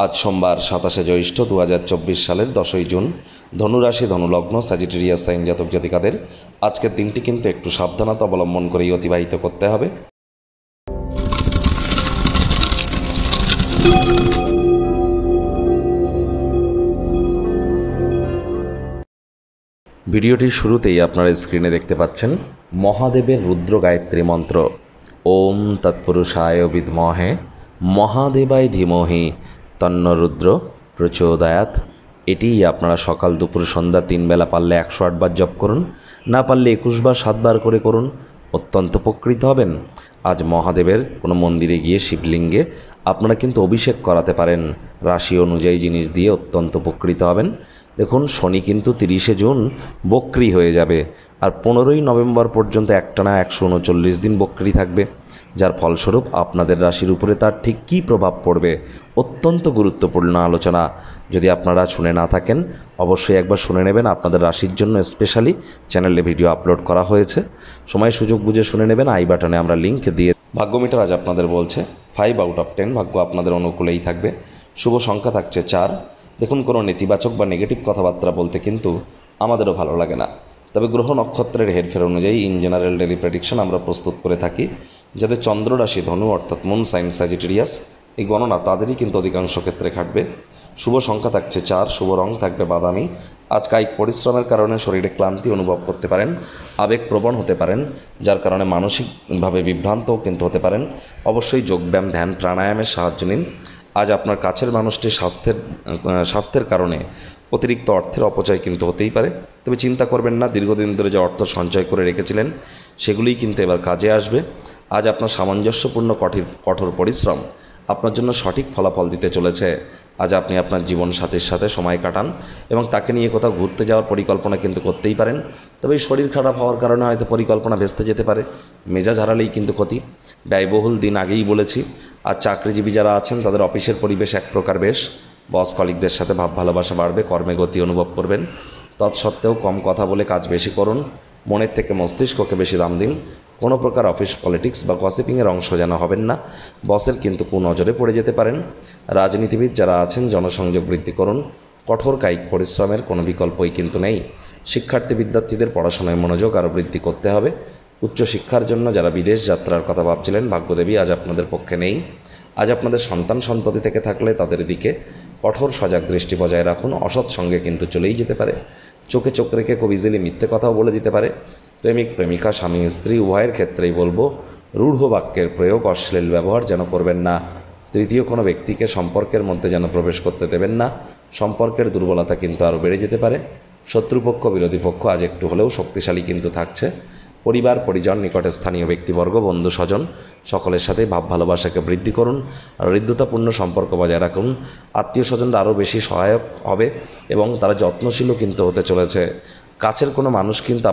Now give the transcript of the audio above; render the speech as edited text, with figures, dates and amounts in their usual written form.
আজ সোমবার 27শে জ্যৈষ্ঠ 2024 সালের 10ই জুন। ধনুরাশি ধনুলগ্ন স্যাজিটেরিয়াস সাইন জাতক জাতিকাদের আজকের দিনটি কিন্তু একটু সাবধানতা অবলম্বন করেই অতিবাহিত করতে হবে। ভিডিওটির শুরুতেই আপনারা স্ক্রিনে দেখতে পাচ্ছেন মহাদেবের রুদ্র গায়ত্রী মন্ত্র। ওম তৎপুরুষায় বিদ্মহে মহাদেবায় ধীমহি তন্ন রুদ্র প্রচোদয়াৎ। এটিই আপনারা সকাল দুপুর সন্ধ্যা 3 বেলা পারলে 108 বার জপ করুন, না পারলে 21 বার 7 বার করে করুন, অত্যন্ত উপকৃত হবেন। আজ মহাদেবের কোনো মন্দিরে গিয়ে শিবলিঙ্গে আপনারা কিন্তু অভিষেক করাতে পারেন, রাশি অনুযায়ী জিনিস দিয়ে অত্যন্ত উপকৃত হবেন। দেখুন, শনি কিন্তু 30শে জুন বক্রি হয়ে যাবে, আর 15ই নভেম্বর পর্যন্ত একটানা 139 দিন বক্রি থাকবে, যার ফলস্বরূপ আপনাদের রাশির উপরে তার ঠিক কী প্রভাব পড়বে অত্যন্ত গুরুত্বপূর্ণ আলোচনা। যদি আপনারা শুনে না থাকেন অবশ্যই একবার শুনে নেবেন। আপনাদের রাশির জন্য স্পেশালি চ্যানেলে ভিডিও আপলোড করা হয়েছে, সময় সুযোগ বুঝে শুনে নেবেন। আই বাটনে আমরা লিঙ্ক দিয়ে। ভাগ্যমিটার আজ আপনাদের বলছে 5 আউট অফ 10 ভাগ্য আপনাদের অনুকূলেই থাকবে। শুভ সংখ্যা থাকছে 4। দেখুন, কোনো নেতিবাচক বা নেগেটিভ কথাবার্তা বলতে কিন্তু আমাদেরও ভালো লাগে না, তবে গ্রহ নক্ষত্রের হেরফের অনুযায়ী ইন জেনারেল ডেলি প্রেডিকশন আমরা প্রস্তুত করে থাকি। যাদের চন্দ্র রাশি ধনু অর্থাৎ মুন সাইন স্যাজিটেরিয়াস, এই গণনা তাদেরই কিন্তু অধিকাংশ ক্ষেত্রে খাটবে। শুভ সংখ্যা থাকছে 4, শুভ রং থাকবে বাদামি। আজ কায়িক পরিশ্রমের কারণে শরীরে ক্লান্তি অনুভব করতে পারেন, আবেগপ্রবণ হতে পারেন, যার কারণে মানসিকভাবে বিভ্রান্তও কিন্তু হতে পারেন। অবশ্যই যোগব্যায়াম, ধ্যান, প্রাণায়ামের সাহায্য নিন। আজ আপনার কাছের মানুষটির স্বাস্থ্যের কারণে অতিরিক্ত অর্থের অপচয় কিন্তু হতেই পারে, তবে চিন্তা করবেন না, দীর্ঘদিন ধরে যে অর্থ সঞ্চয় করে রেখেছিলেন সেগুলিই কিন্তু এবার কাজে আসবে। আজ আপনার সামঞ্জস্যপূর্ণ কঠোর পরিশ্রম আপনার জন্য সঠিক ফলাফল দিতে চলেছে। আজ আপনি আপনার জীবন সাথীর সাথে সময় কাটান এবং তাকে নিয়ে কোথাও ঘুরতে যাওয়ার পরিকল্পনা কিন্তু করতেই পারেন, তবে এই শরীর খারাপ হওয়ার কারণে হয়তো পরিকল্পনা ভেস্তে যেতে পারে। মেজাজ হারালেই কিন্তু ক্ষতি। ব্যয়বহুল দিন আগেই বলেছি। আর চাকরিজীবী যারা আছেন তাদের অফিসের পরিবেশ এক প্রকার বেশ, বস কলিগদের সাথে ভাব ভালোবাসা বাড়বে, কর্মে গতি অনুভব করবেন। তৎসত্ত্বেও কম কথা বলে কাজ বেশি করুন, মনের থেকে মস্তিষ্ককে বেশি দাম দিন। কোনো প্রকার অফিস পলিটিক্স বা গসিপিংয়ের অংশ যেন হবেন না, বসের কিন্তু কুনজরে পড়ে যেতে পারেন। রাজনীতিবিদ যারা আছেন জনসংযোগ বৃদ্ধি করুন, কঠোর কায়িক পরিশ্রমের কোনো বিকল্পই কিন্তু নেই। বিদ্যার্থীদের পড়াশোনায় মনোযোগ আরও বৃদ্ধি করতে হবে। উচ্চশিক্ষার জন্য যারা বিদেশ যাত্রার কথা ভাবছিলেন, ভাগ্যদেবী আজ আপনাদের পক্ষে নেই। আজ আপনাদের সন্তান সন্ততি থেকে থাকলে তাদের দিকে কঠোর সজাগ দৃষ্টি বজায় রাখুন, অসৎ সঙ্গে কিন্তু চলেই যেতে পারে। চোখে চোখ রেখে খুব ইজিলি মিথ্যে কথাও বলে দিতে পারে। প্রেমিক প্রেমিকা, স্বামী স্ত্রী উভয়ের ক্ষেত্রেই বলবো, রূঢ় বাক্যের প্রয়োগ, অশ্লীল ব্যবহার যেন করবেন না। তৃতীয় কোনো ব্যক্তিকে সম্পর্কের মধ্যে যেন প্রবেশ করতে দেবেন না, সম্পর্কের দুর্বলতা কিন্তু আরও বেড়ে যেতে পারে। শত্রুপক্ষ বিরোধী পক্ষ আজ একটু হলেও শক্তিশালী কিন্তু থাকছে। পরিবার পরিজন, নিকটে স্থানীয় ব্যক্তিবর্গ, বন্ধু স্বজন সকলের সাথে ভাব ভালোবাসাকে বৃদ্ধি করুন, আর হৃদ্যতাপূর্ণ সম্পর্ক বজায় রাখুন। আত্মীয় স্বজনরা আরও বেশি সহায়ক হবে এবং তারা যত্নশীলও কিন্তু হতে চলেছে। কাছের কোনো মানুষ কিন্তু